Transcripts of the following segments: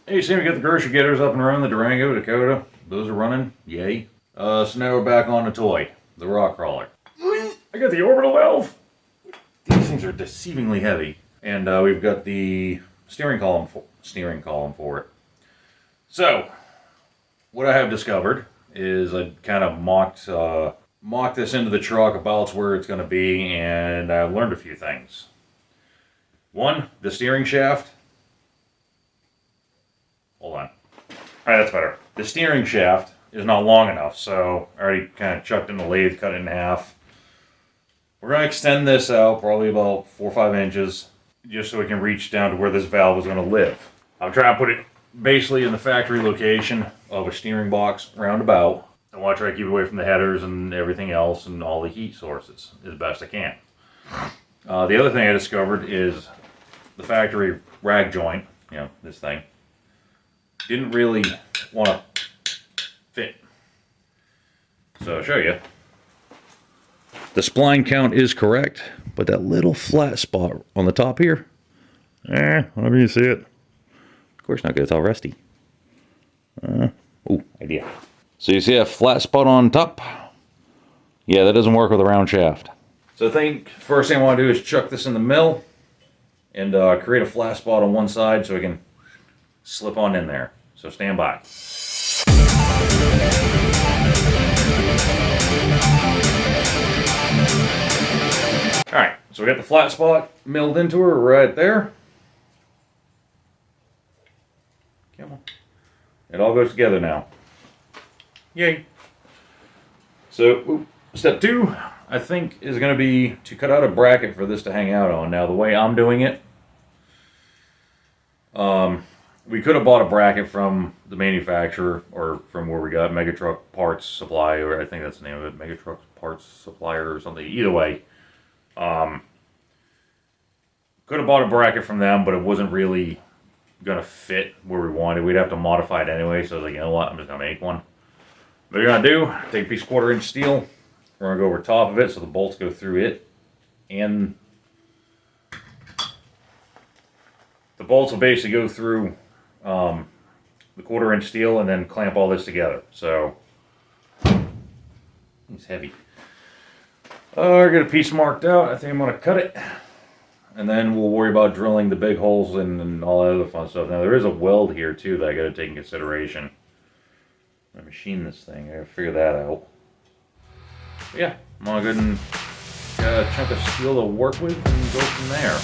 Hey, Sam, we got the grocery getters up and running, the Durango, Dakota. Those are running. Yay. So now we're back on the toy, the rock crawler. I got the orbital valve. These things are deceivingly heavy. And we've got the steering column for it. So, what I have discovered is I kind of mocked this into the truck about where it's going to be, and I learned a few things. One, the steering shaft. Hold on. Alright, that's better. The steering shaft is not long enough, so I already kind of chucked in the lathe, cut it in half. We're going to extend this out probably about 4 or 5 inches, just so we can reach down to where this valve is going to live. I'm trying to put it basically in the factory location of a steering box roundabout. I want to try to keep it away from the headers and everything else and all the heat sources as best I can. The other thing I discovered is the factory rag joint, this thing, didn't really want to fit. So I'll show you. The spline count is correct, but that little flat spot on the top here, whenever you see it. Of course not good, it's all rusty. Idea. So you see a flat spot on top? Yeah, that doesn't work with a round shaft. So I think first thing I want to do is chuck this in the mill and create a flat spot on one side so we can slip on in there. So stand by. Alright, so we got the flat spot milled into her right there. Come on. It all goes together now. Yay. So, step 2, I think, is going to be to cut out a bracket for this to hang out on. Now, the way I'm doing it, we could have bought a bracket from the manufacturer or from where we got Megatruck Parts Supply, or I think that's the name of it, Megatruck Parts Supplier or something. Either way, could have bought a bracket from them, but it wasn't really going to fit where we wanted. We'd have to modify it anyway, so I was like, you know what, I'm just going to make one. What you're going to do, take a piece of 1/4 inch steel, we're going to go over top of it so the bolts go through it, and the bolts will basically go through the 1/4 inch steel and then clamp all this together. So, it's heavy. I got a piece marked out. I think I'm going to cut it. And then we'll worry about drilling the big holes and all that other fun stuff. Now, there is a weld here, too, that I got to take in consideration. I machine this thing. I got to figure that out. But yeah, I'm going to go ahead and get a chunk of steel to work with and go from there.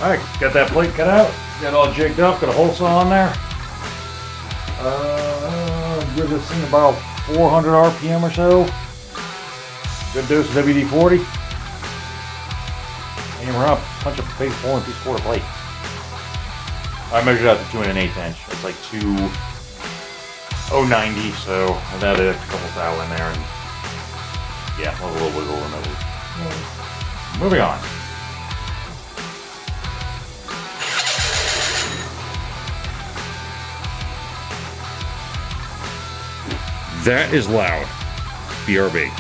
Alright, got that plate cut out, got it all jigged up, got a hole saw on there. Give this thing about 400 RPM or so. Good dose of WD-40. And we're up, punch a big 4 and 3/4 plate. I measured out to 2 1/8 inch. It's like 2,090, so I've added a couple thou in there, and yeah, a little wiggle room at least. Moving on. That is loud. BRB.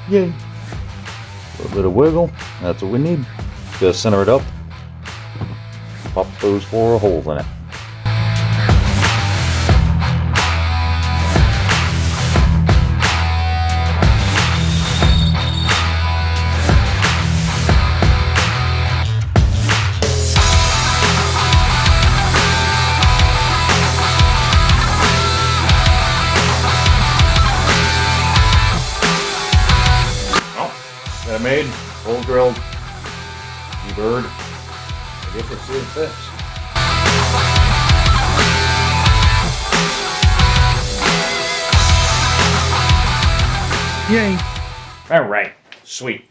Yay. A little bit of wiggle. That's what we need. Just center it up. Pop those 4 holes in it. Made, hole drilled, deburred. I guess let's see if it fits. Yay! Alright, sweet.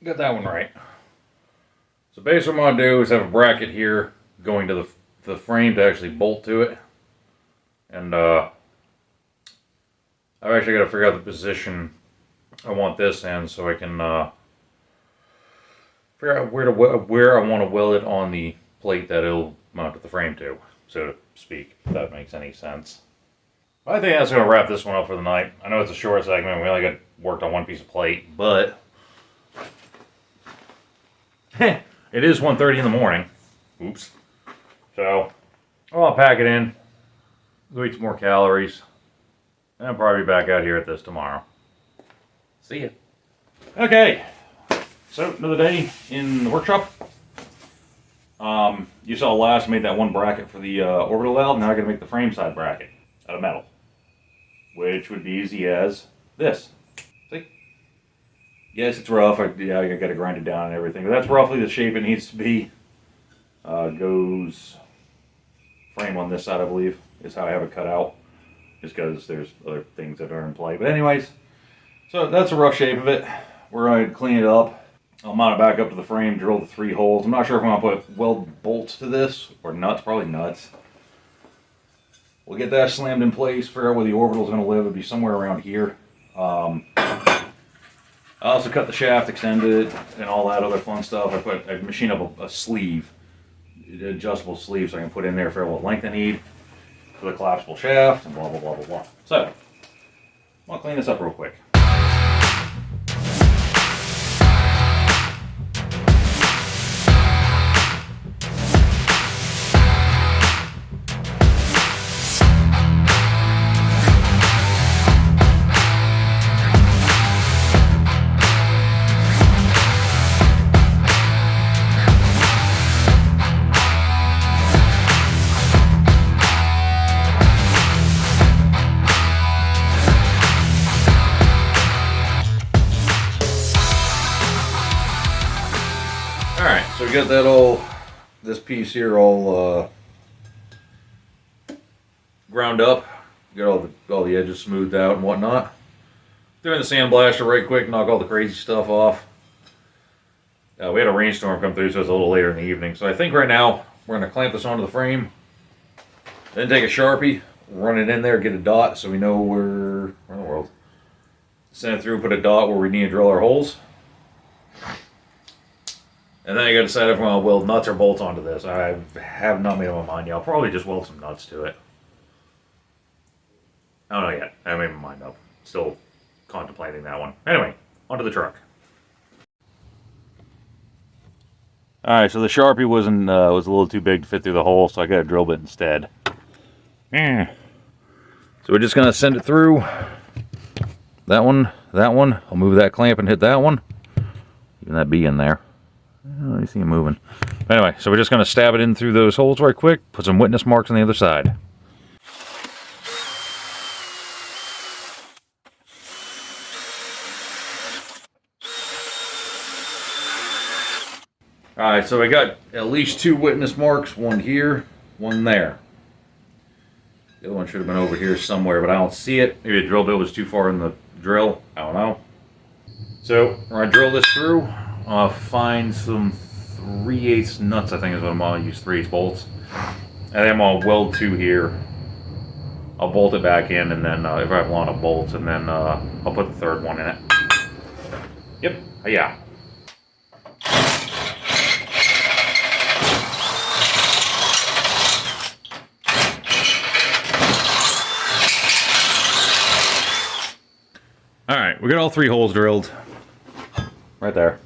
Got that one right. So basically what I'm going to do is have a bracket here going to the frame to actually bolt to it. And I've actually got to figure out the position I want this in so I can figure out where I want to weld it on the plate that it'll mount the frame to, so to speak, if that makes any sense. I think that's going to wrap this one up for the night. I know it's a short segment. We only got worked on one piece of plate, but it is 1:30 in the morning. Oops. So I'll pack it in, go eat some more calories, and I'll probably be back out here at this tomorrow. See ya. Okay. So another day in the workshop. You saw last made that one bracket for the orbital valve. Now I got to make the frame side bracket out of metal, which would be easy as this. See? Yes, it's rough. I got to grind it down and everything, but that's roughly the shape it needs to be. Goes frame on this side, I believe, is how I have it cut out, just because there's other things that are in play. But anyways, so that's a rough shape of it. We're going to clean it up. I'll mount it back up to the frame, drill the 3 holes. I'm not sure if I'm going to put weld bolts to this or nuts, probably nuts. We'll get that slammed in place, figure out where the orbital is going to live. It'll be somewhere around here. I also cut the shaft, extended it, and all that other fun stuff. I machined up a sleeve, an adjustable sleeve, so I can put in there for what length I need for the collapsible shaft, and blah, blah, blah, blah, blah. So, I'll clean this up real quick. Alright, so we got that this piece here all ground up. Got all the edges smoothed out and whatnot. Doing the sandblaster right quick, knock all the crazy stuff off. We had a rainstorm come through, so it's a little later in the evening. So I think right now we're going to clamp this onto the frame. Then take a Sharpie, run it in there, get a dot so we know where in the world. Send it through, put a dot where we need to drill our holes. And then I got to decide if I'm going to weld nuts or bolts onto this. I have not made up my mind yet. I'll probably just weld some nuts to it. I don't know yet. I haven't made my mind up. Still contemplating that one. Anyway, onto the truck. Alright, so the Sharpie was a little too big to fit through the hole, so I got a drill bit instead. So we're just going to send it through. That one. I'll move that clamp and hit that one. Even that B in there. Oh, you see it moving. Anyway, so we're just going to stab it in through those holes right quick, put some witness marks on the other side. Alright, so we got at least 2 witness marks, one here, one there. The other one should have been over here somewhere, but I don't see it. Maybe the drill bit was too far in the drill. I don't know. So, we're going to drill this through. I'll find some 3/8 nuts, I think is what I'm going to use, 3/8 bolts. And then I'm going to weld 2 here. I'll bolt it back in, and then if I have a lot of bolts, and then I'll put the 3rd one in it. Yep, yeah. Alright, we got all 3 holes drilled. Right there.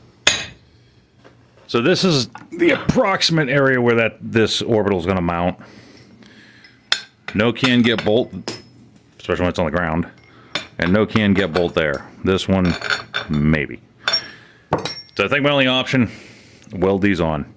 So this is the approximate area where this orbital is going to mount. No can get bolt, especially when it's on the ground. And no can get bolt there. This one, maybe. So I think my only option, weld these on.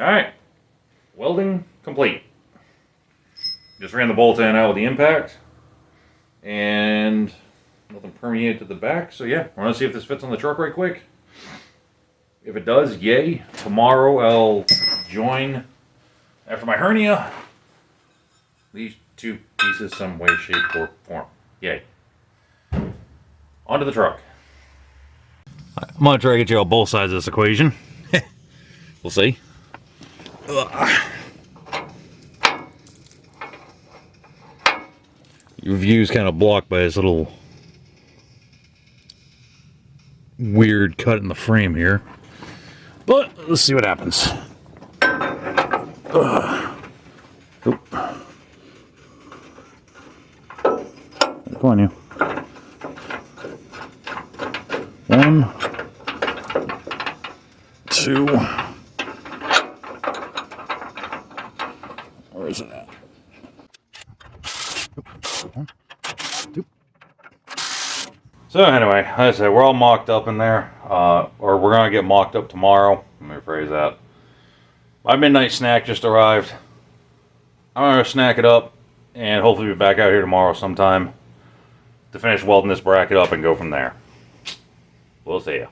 Alright, welding complete. Just ran the bolt in out with the impact, and nothing permeated to the back. So yeah, we're gonna see if this fits on the truck right quick. If it does, yay. Tomorrow I'll join, after my hernia, these two pieces some way, shape, or form. Yay. Onto the truck. I'm gonna try to get you on both sides of this equation. We'll see. Your view's kind of blocked by this little weird cut in the frame here. But let's see what happens. Oop. Come on, you. 1, 2. Where is it at? 1, 2. So anyway, like I said, we're all mocked up in there, or we're gonna get mocked up tomorrow. Let me rephrase that. My midnight snack just arrived. I'm gonna snack it up, and hopefully be back out here tomorrow sometime to finish welding this bracket up and go from there. We'll see ya.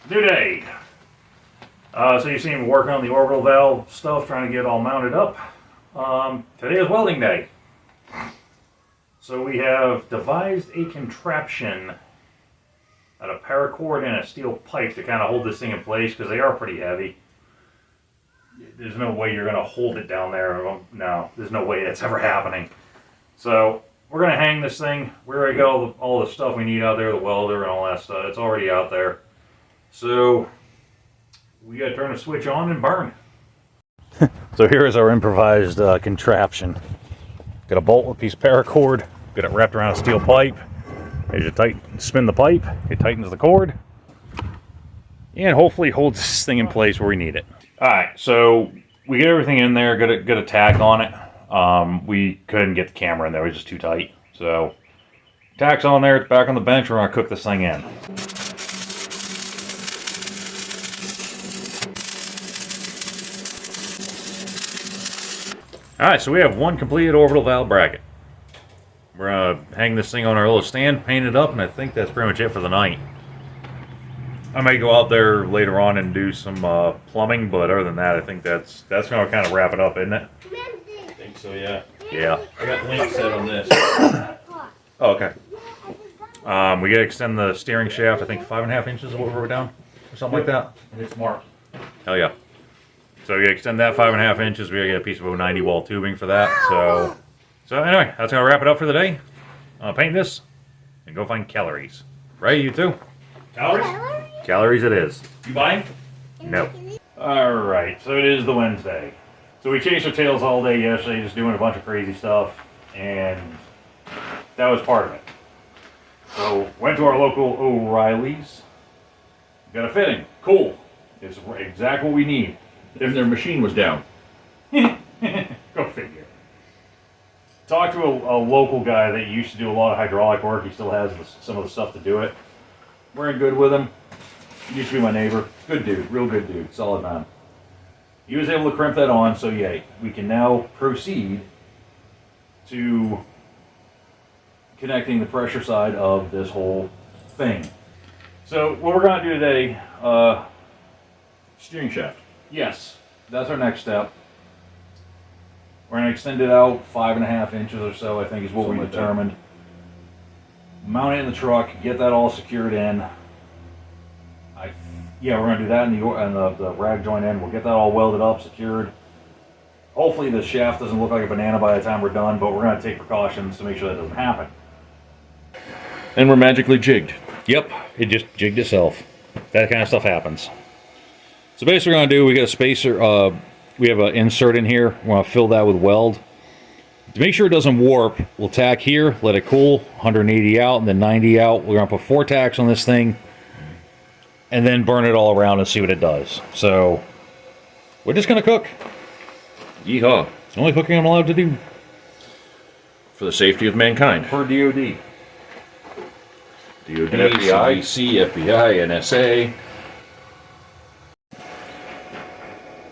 New day. So you've seen me working on the orbital valve stuff, trying to get it all mounted up. Today is welding day. So we have devised a contraption out of paracord and a steel pipe to kind of hold this thing in place, because they are pretty heavy. There's no way you're going to hold it down there. No, there's no way that's ever happening. So we're going to hang this thing. We already got all the stuff we need out there, the welder and all that stuff. It's already out there. So we got to turn the switch on and burn. So here is our improvised contraption. Got a bolt with a piece of paracord. Got it wrapped around a steel pipe. As you spin the pipe, it tightens the cord. And hopefully holds this thing in place where we need it. Alright, so we get everything in there, got a tack on it. We couldn't get the camera in there, it was just too tight. So, tack's on there, it's back on the bench, we're going to cook this thing in. Alright, so we have one completed orbital valve bracket. We're going to hang this thing on our little stand, paint it up, and I think that's pretty much it for the night. I may go out there later on and do some plumbing, but other than that, I think that's going to kind of wrap it up, isn't it? I think so, yeah. Yeah. I got the link set on this. Oh, okay. We got to extend the steering shaft, I think 5.5 inches or whatever we're down, or something like that. And it's marked. Hell yeah. So we got to extend that 5.5 inches. We got to get a piece of 90 wall tubing for that. So anyway, that's going to wrap it up for the day. Paint this and go find calories. Right, you two? Calories? Calories it is. You buying? No. Alright, so it is the Wednesday. So we chased our tails all day yesterday, just doing a bunch of crazy stuff, and that was part of it. So, went to our local O'Reilly's, got a fitting. Cool. It's exactly what we need. If their machine was down. Go figure. Talked to a local guy that used to do a lot of hydraulic work. He still has some of the stuff to do it. We're in good with him. He used to be my neighbor. Good dude. Real good dude. Solid man. He was able to crimp that on, so yay. We can now proceed to connecting the pressure side of this whole thing. So what we're going to do today, Steering shaft. yes, that's our next step. We're going to extend it out 5.5 inches or so, I think is what we determined. Mount it in the truck, get that all secured in. Yeah, we're going to do that in the rag joint end. We'll get that all welded up, secured. Hopefully the shaft doesn't look like a banana by the time we're done, but we're going to take precautions to make sure that doesn't happen. And we're magically jigged. Yep, it just jigged itself. That kind of stuff happens. So basically what we're going to do, we got a spacer, we have an insert in here. We're going to fill that with weld. To make sure it doesn't warp, we'll tack here, let it cool, 180 out, and then 90 out. We're going to put 4 tacks on this thing, and then burn it all around and see what it does. So, we're just going to cook. Yeehaw. It's the only cooking I'm allowed to do. For the safety of mankind. For DOD. DOD, FBI. CDC, FBI, NSA.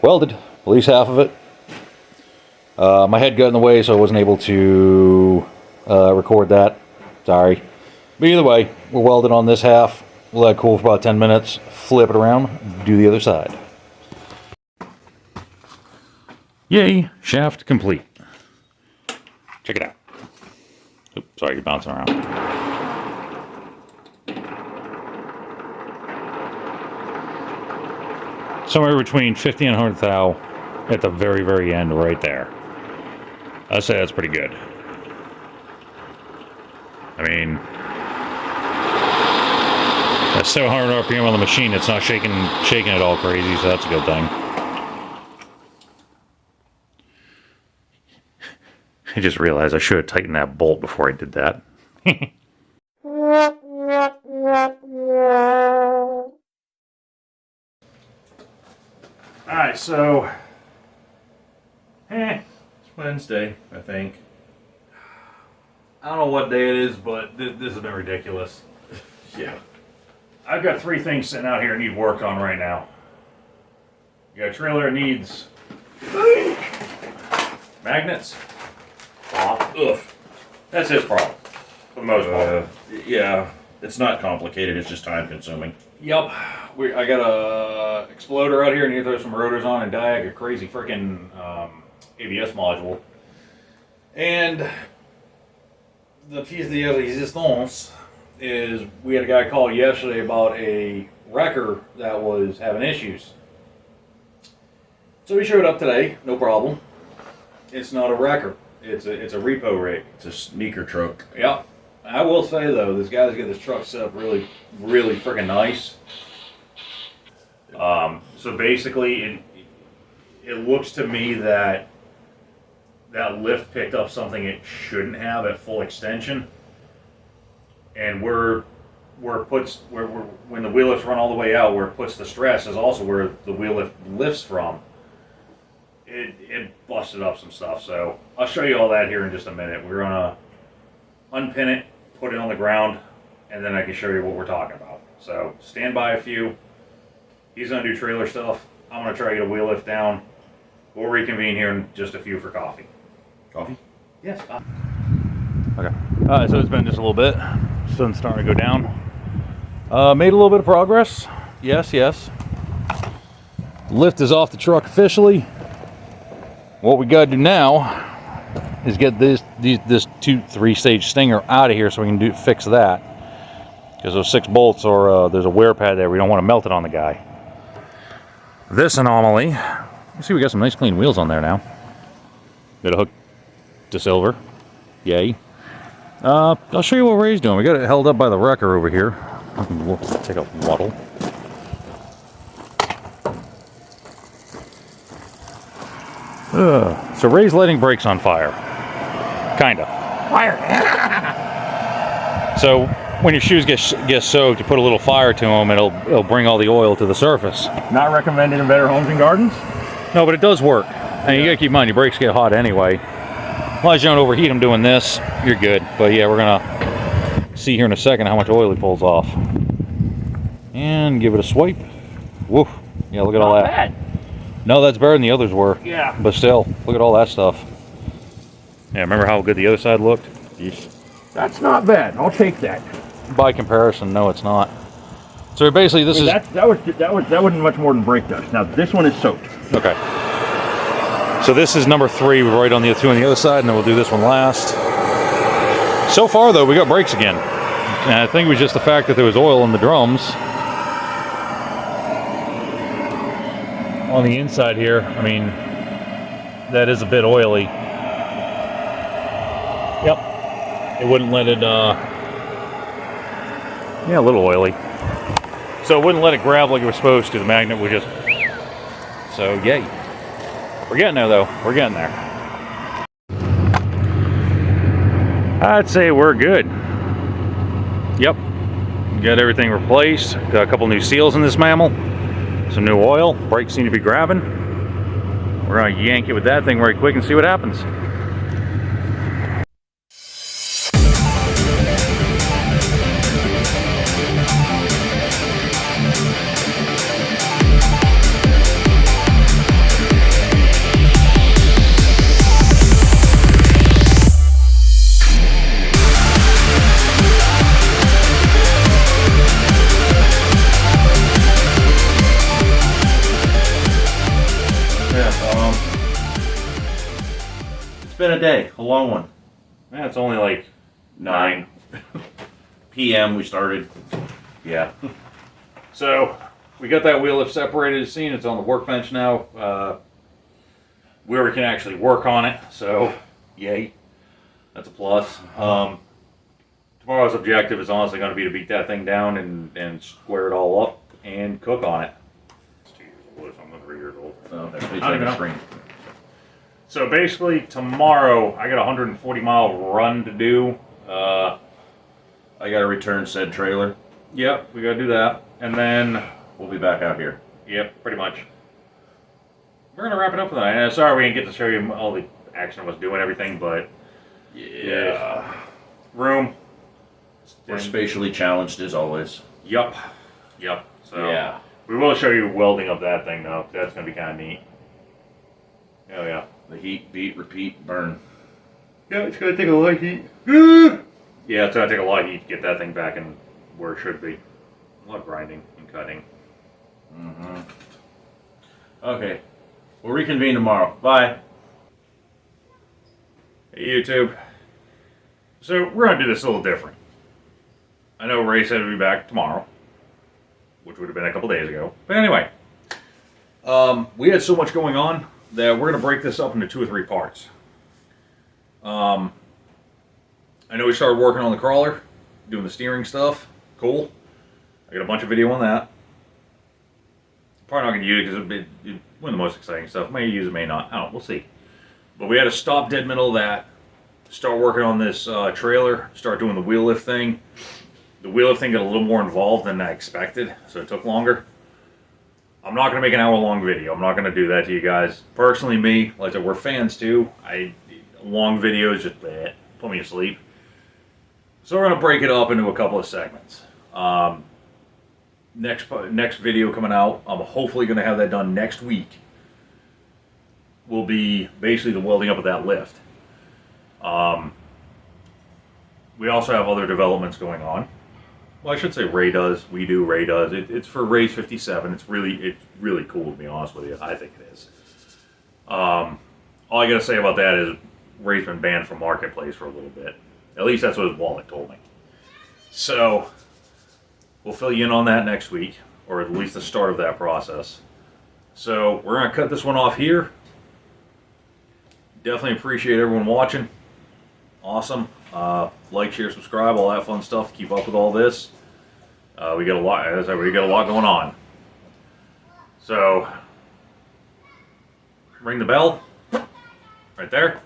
welded, at least half of it. My head got in the way, so I wasn't able to record that. Sorry. But either way, we're welded on this half. We'll let it cool for about 10 minutes, flip it around, do the other side. Yay, shaft complete. Check it out. Oops, sorry, you're bouncing around. Somewhere between 50 and 100 thou at the very, very end right there. I'd say that's pretty good. I mean, that's 700 RPM on the machine. It's not shaking it all crazy, so that's a good thing. I just realized I should have tightened that bolt before I did that. Alright, so it's Wednesday, I think. I don't know what day it is, but this has been ridiculous. Yeah. I've got 3 things sitting out here that need work on right now. You got a trailer that needs magnets. Ugh. That's his problem, for the most part. Yeah, it's not complicated, it's just time consuming. Yep. I got a exploder out here, and you throw some rotors on and diag a crazy freaking ABS module. And the piece de resistance is we had a guy call yesterday about a wrecker that was having issues. So he showed up today, no problem. It's not a wrecker. It's a repo rig. It's a sneaker truck. Yep. I will say though, this guy's got this truck set up really, really freaking nice. So basically, it looks to me that lift picked up something it shouldn't have at full extension, and when the wheel lifts run all the way out, where it puts the stress is also where the wheel lift lifts from. It busted up some stuff, so I'll show you all that here in just a minute. We're gonna unpin it, put it on the ground, and then I can show you what we're talking about. So stand by a few. He's gonna do trailer stuff. I'm gonna try to get a wheel lift down. We'll reconvene here in just a few for coffee. Coffee? Yes. Okay. Alright, so it's been just a little bit. Sun's starting to go down. Made a little bit of progress. Yes. Lift is off the truck officially. What we gotta do now is get this 2-3 stage stinger out of here so we can fix that. Because those 6 bolts are there's a wear pad there. We don't want to melt it on the guy. This anomaly. You see, we got some nice clean wheels on there now. Got a hook to silver. Yay. I'll show you what Ray's doing. We got it held up by the wrecker over here. We'll take a waddle. So Ray's letting brakes on fire. Kinda. Fire! So when your shoes get soaked, you put a little fire to them, it'll bring all the oil to the surface. Not recommended in Better Homes and Gardens? No, but it does work. And you gotta keep in mind, your brakes get hot anyway. As long as you don't overheat them doing this, you're good. But yeah, we're gonna see here in a second how much oil he pulls off. And give it a swipe. Woof. Yeah, look at all that. Bad. No, that's better than the others were. Yeah. But still, look at all that stuff. Yeah, remember how good the other side looked? Yeesh. That's not bad. I'll take that. By comparison, no, it's not. So basically, this is That wasn't much more than brake dust. Now this one is soaked. okay. So this is number 3. We're right on the 2 on the other side, and then we'll do this one last. So far, though, we got brakes again, and I think it was just the fact that there was oil in the drums. On the inside here, I mean, that is a bit oily. Yep. It wouldn't let it, yeah, a little oily. So it wouldn't let it grab like it was supposed to. The magnet would just, so yay. We're getting there though, we're getting there. I'd say we're good. Yep. Got everything replaced. Got a couple new seals in this mammal. Some new oil. Brakes seem to be grabbing. We're gonna yank it with that thing right quick and see what happens. Yeah, it's been a day, a long one. Yeah, it's only like 9 p.m. we started. Yeah. So we got that wheel lift separated. Seen it's on the workbench now. Where we can actually work on it. So yay, that's a plus. Tomorrow's objective is honestly going to be to beat that thing down and square it all up and cook on it. It's 2 years old. I'm 3 years old. Oh, there's I don't even know. screen. So basically, tomorrow I got a 140-mile run to do. I got to return said trailer. Yep, we got to do that, and then We'll be back out here. yep, pretty much. We're gonna wrap it up for the night. Sorry we didn't get to show you all the action I was doing, everything, but Yeah. room. We're spatially challenged as always. Yup. So Yeah. we will show you welding of that thing though. That's gonna be kind of neat. Oh yeah. The heat, beat, repeat, burn. Yeah, it's gonna take a lot of heat. Yeah, it's gonna take a lot of heat to get that thing back in where it should be. A lot of grinding and cutting. Mm-hmm. Okay. We'll reconvene tomorrow. Bye. Hey YouTube. So we're gonna do this a little different. I know Ray said we'd be back tomorrow, which would have been a couple days ago. But anyway, we had so much going on that we're gonna break this up into 2 or 3 parts. I know we started working on the crawler, doing the steering stuff. Cool. I got a bunch of video on that. Probably not gonna use it because it's one of the most exciting stuff. May use it, may not. I don't know. We'll see. But we had to stop dead middle of that. Start working on this trailer. Start doing the wheel lift thing. The wheel lift thing got a little more involved than I expected, so it took longer. I'm not gonna make an hour-long video. I'm not gonna do that to you guys. Personally, me, like I said, we're fans too. Long videos just put me to sleep. So we're gonna break it up into a couple of segments. Next video coming out, I'm hopefully gonna have that done next week. Will be basically the welding up of that lift. We also have other developments going on. Well, I should say Ray does. We do. Ray does. It's for Ray's 57. It's really cool, to be honest with you. I think it is. All I gotta say about that is Ray's been banned from Marketplace for a little bit. At least that's what his wallet told me. So we'll fill you in on that next week, or at least the start of that process. So we're gonna cut this one off here. Definitely appreciate everyone watching. Awesome. Like, share, subscribe, all that fun stuff. Keep up with all this. We got a lot. As I said, we got a lot going on. So ring the bell right there.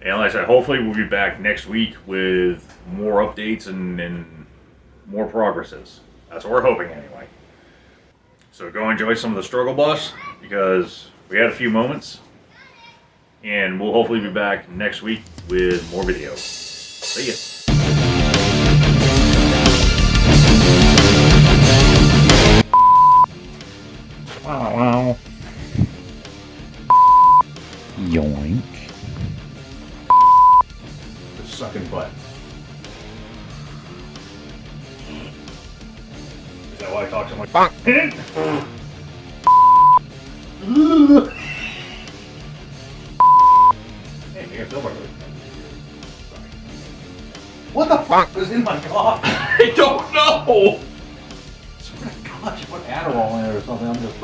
And like I said, hopefully we'll be back next week with more updates and more progresses. That's what we're hoping anyway. So go enjoy some of the struggle bus because we had a few moments. And we'll hopefully be back next week with more videos. See ya. Wow. Yoink. The sucking butt. Is that why I talk so much? What the fuck was in my coffee? I don't know! Gosh, put Adderall in it or something. I'm just